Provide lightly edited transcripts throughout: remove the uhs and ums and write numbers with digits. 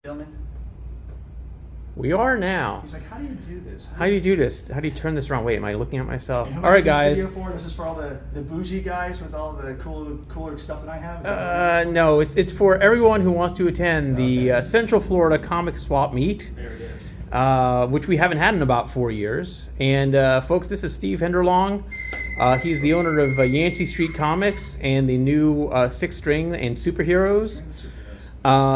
Gentlemen, We are now. he's like, how do you do this? How do you do this? How do you turn this around? Wait, am I looking at myself? And who All right, made this guys. Video for? This is for all the bougie guys with all the cooler stuff that I have. Is that what it is? No, it's for everyone who wants to attend the Okay. Central Florida Comic Swap Meet, There it is. which we haven't had in about 4 years. And folks, this is Steve Henderlong. He's the owner of Yancey Street Comics and the new Sixth String and Superheroes.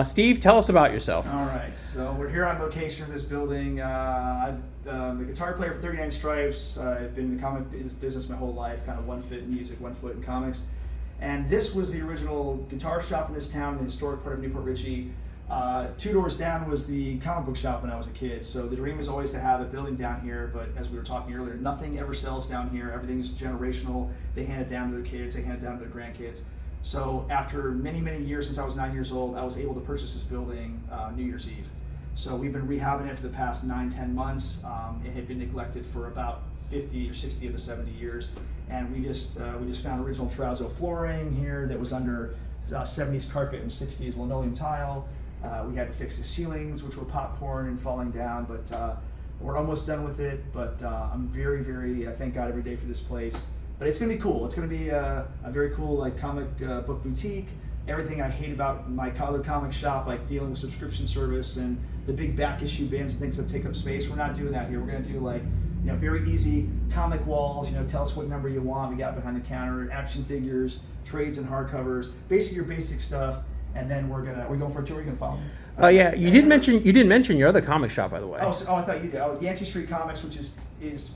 Steve, tell us about yourself. All right, so we're here on location for this building. I'm a guitar player for 39 Stripes. I've been in the comic business my whole life, kind of one foot in music, one foot in comics. And this was the original guitar shop in this town, in the historic part of Newport Richey. 2 doors down was the comic book shop when I was a kid. So the dream was always to have a building down here, but as we were talking earlier, nothing ever sells down here. Everything's generational. They hand it down to their kids, they hand it down to their grandkids. So after many, many years, since I was 9 years old, I was able to purchase this building New Year's Eve. So we've been rehabbing it for the past 9-10 months. It had been neglected for about 50 or 60 of the 70 years. And we just found original terrazzo flooring here that was under 70s carpet and 60s linoleum tile. We had to fix the ceilings, which were popcorn and falling down, but we're almost done with it. But I'm very, very, I thank God every day for this place. But it's gonna be cool. It's gonna be a very cool like comic book boutique. Everything I hate about my other comic shop, like dealing with subscription service and the big back issue bins and things that take up space. We're not doing that here. We're gonna do like, very easy comic walls. Tell us what number you want. We got behind the counter, action figures, trades and hardcovers, basically your basic stuff. And then we're going for a tour. You're gonna follow me. Yeah, you didn't mention your other comic shop, by the way. Oh, I thought you did. Oh, Yancey Street Comics, which is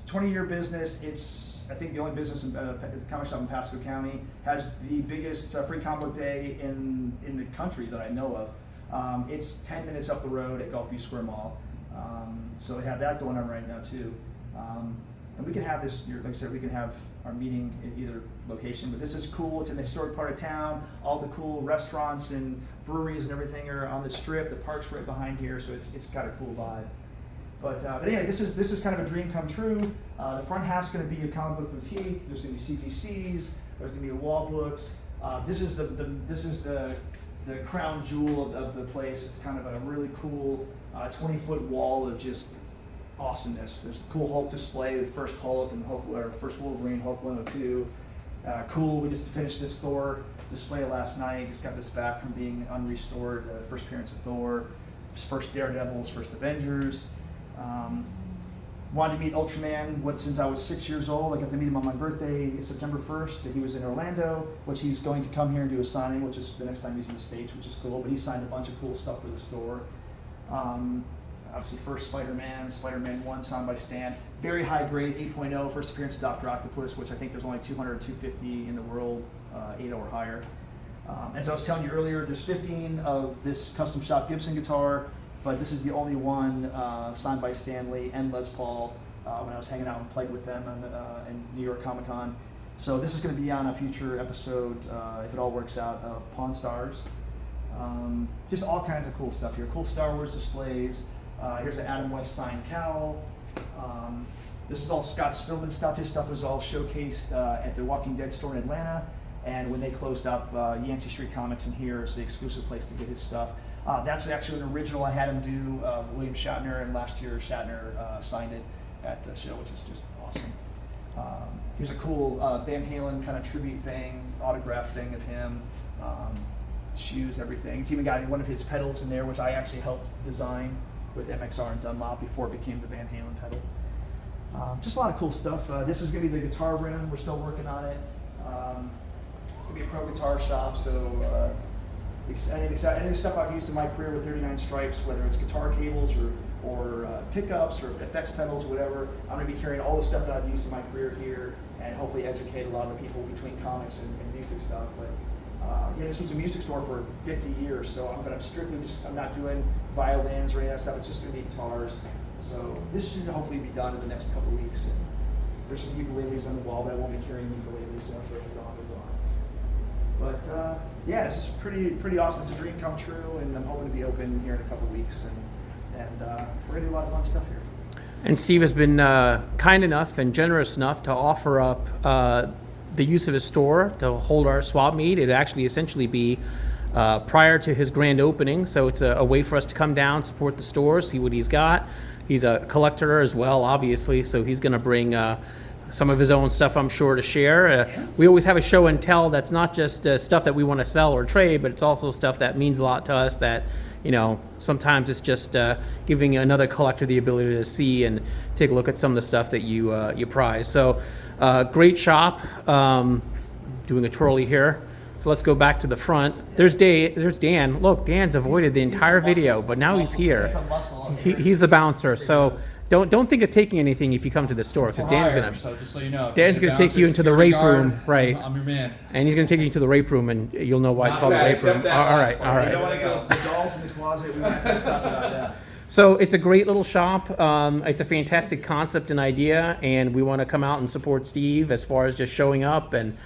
20-year business. It's I think the only business in comic shop in Pasco County, has the biggest free comic book day in the country that I know of. It's 10 minutes up the road at Gulfview Square Mall. So we have that going on right now too. And we can have this, like I said, we can have our meeting in either location, but this is cool. It's in the historic part of town. All the cool restaurants and breweries and everything are on the strip. The park's right behind here, so it's got a cool vibe. But anyway, this is kind of a dream come true. The front half's going to be a comic book boutique. There's going to be CPCs. There's going to be wall books. This is the crown jewel of the place. It's kind of a really cool 20-foot wall of just awesomeness. There's a cool Hulk display, the first Hulk and first Wolverine, Hulk 102. Cool. We just finished this Thor display last night. Just got this back from being unrestored. First appearance of Thor, first Daredevils, first Avengers. Wanted to meet Ultraman since I was 6 years old. I got to meet him on my birthday, September 1st. He was in Orlando, which he's going to come here and do a signing, which is the next time he's in the States, which is cool. But he signed a bunch of cool stuff for the store. Obviously, first Spider-Man 1 signed by Stan. Very high grade, 8.0, first appearance of Dr. Octopus, which I think there's only 200 or 250 in the world, 8.0 or higher. As I was telling you earlier, there's 15 of this custom shop Gibson guitar, but this is the only one signed by Stan Lee and Les Paul when I was hanging out and played with them in New York Comic Con. So this is going to be on a future episode, if it all works out, of Pawn Stars. Just all kinds of cool stuff here. Cool Star Wars displays. Here's an Adam West signed cowl. This is all Scott Spillman stuff. His stuff was all showcased at the Walking Dead store in Atlanta. And when they closed up, Yancey Street Comics in here is the exclusive place to get his stuff. That's actually an original I had him do, William Shatner, and last year Shatner signed it at the show, which is just awesome. Here's a cool Van Halen kind of tribute thing, autograph thing of him, shoes, everything. It's even got one of his pedals in there, which I actually helped design with MXR and Dunlop before it became the Van Halen pedal. Just a lot of cool stuff. This is going to be the guitar room. We're still working on it. It's going to be a pro guitar shop, so any of the stuff I've used in my career with 39 Stripes, whether it's guitar cables or pickups or effects pedals or whatever, I'm going to be carrying all the stuff that I've used in my career here and hopefully educate a lot of the people between comics and music stuff. But this was a music store for 50 years, so I'm not doing violins or any of that stuff. It's just going to be guitars. So this should hopefully be done in the next couple of weeks. And there's some ukuleles on the wall, but I won't be carrying ukuleles, so once they're gone, they're gone. But this is pretty awesome. It's a dream come true, and I'm hoping to be open here in a couple of weeks, and we're gonna do a lot of fun stuff here. And Steve has been kind enough and generous enough to offer up the use of his store to hold our swap meet. It'd actually essentially be prior to his grand opening. So it's a way for us to come down, support the store, see what he's got. He's a collector as well, obviously, so he's going to bring some of his own stuff, I'm sure, to share. We always have a show and tell that's not just stuff that we want to sell or trade, but it's also stuff that means a lot to us that, sometimes it's just giving another collector the ability to see and take a look at some of the stuff that you prize. So great shop. Doing a twirly here. So let's go back to the front. There's Dan. Look, Dan's avoided the entire video, but now he's here. He's the bouncer. So don't think of taking anything if you come to the store, because So just so you know, Dan's gonna take you into the rape room, right? I'm your man. And he's gonna take you to the rape room, and you'll know why it's Not called the bad, rape except room. that All last right, part. all You don't right. want to go to the dolls in the closet. We might have to talk about that. So it's a great little shop. It's a fantastic concept and idea, and we want to come out and support Steve as far as just showing up and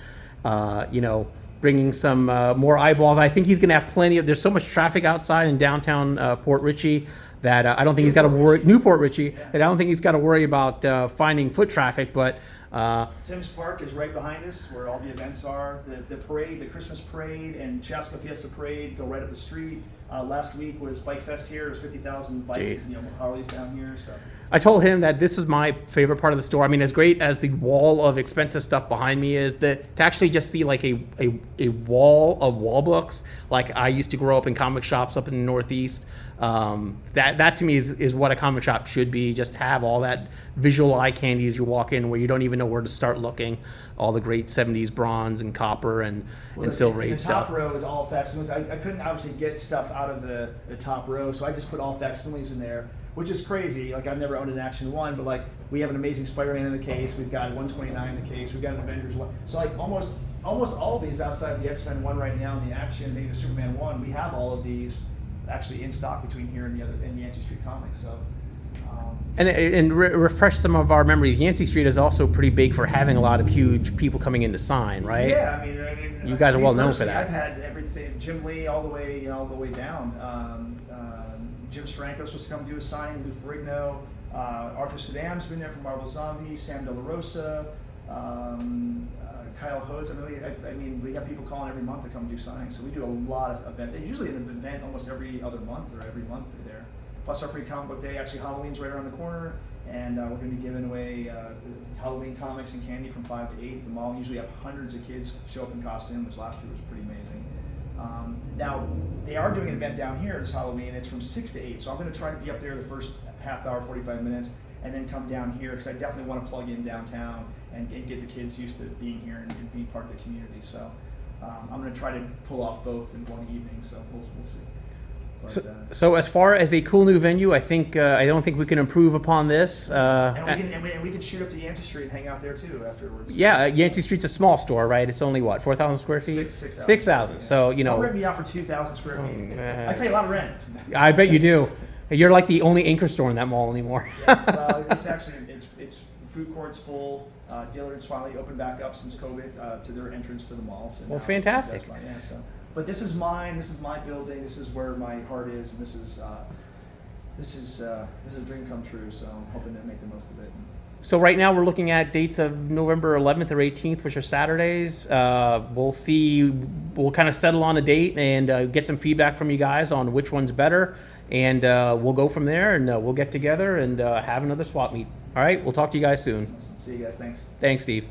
bringing some more eyeballs. I think he's going to have plenty of. There's so much traffic outside in downtown Port Richey that I don't think he's got to worry. Newport Richey, that I don't think he's got to worry about finding foot traffic. But Sims Park is right behind us, where all the events are. The parade, the Christmas parade, and Chaska Fiesta parade go right up the street. Last week was Bike Fest here. There was 50,000 bikes, Harleys down here. So. I told him that this is my favorite part of the store. I mean, as great as the wall of expensive stuff behind me is, that to actually just see like a wall of wall books, like I used to grow up in comic shops up in the Northeast. That to me is what a comic shop should be. Just have all that visual eye candy as you walk in, where you don't even know where to start looking. All the great 70s bronze and copper and Silver Age stuff. The top row is all facsimiles. I couldn't obviously get stuff out of the top row, so I just put all facsimiles in there, which is crazy. Like, I've never owned an Action 1, but like, we have an Amazing Spider-Man in the case, we've got 129 in the case, we've got an Avengers 1. So like almost all of these outside the X-Men 1 right now, and the Action, maybe the Superman 1, we have all of these actually in stock between here and the Yancey Street Comics. So. And refresh some of our memories. Yancey Street is also pretty big for having a lot of huge people coming in to sign, right? Yeah, I mean, you guys are well known for personally, that. I've had everything, Jim Lee all the way down. Jim Steranko was supposed to come do a signing. Lou Ferrigno, Arthur Saddam's been there for Marvel Zombie. Sam De La Rosa, Kyle Hodes. I mean, we have people calling every month to come do signings. So we do a lot of events. Usually an event almost every other month or every month they're there. Plus our free comic book day. Actually, Halloween's right around the corner, and we're going to be giving away Halloween comics and candy from 5 to 8 at the mall. Usually have hundreds of kids show up in costume, which last year was pretty amazing. Now, they are doing an event down here this Halloween. It's from 6 to 8, so I'm going to try to be up there the first half hour, 45 minutes, and then come down here, because I definitely want to plug in downtown and get the kids used to being here and being part of the community. So I'm going to try to pull off both in one evening, so we'll see. But, so as far as a cool new venue, I think I don't think we can improve upon this. And we can shoot up to Yancey Street and hang out there too afterwards. Yeah, Yancey Street's a small store, right? It's only what, 4,000 square feet? 6,000. Yeah. So Don't rent me out for 2,000 square feet. I pay a lot of rent. I bet you do. You're like the only anchor store in that mall anymore. Yeah, it's actually it's food court's full. Dillard's finally opened back up since COVID to their entrance to the mall. So well, fantastic. Yeah, so. But this is mine. This is my building. This is where my heart is, and this is a dream come true. So I'm hoping to make the most of it. So right now we're looking at dates of November 11th or 18th, which are Saturdays. We'll see. We'll kind of settle on a date and get some feedback from you guys on which one's better, and we'll go from there. And we'll get together and have another swap meet. All right. We'll talk to you guys soon. See you guys. Thanks. Thanks, Steve.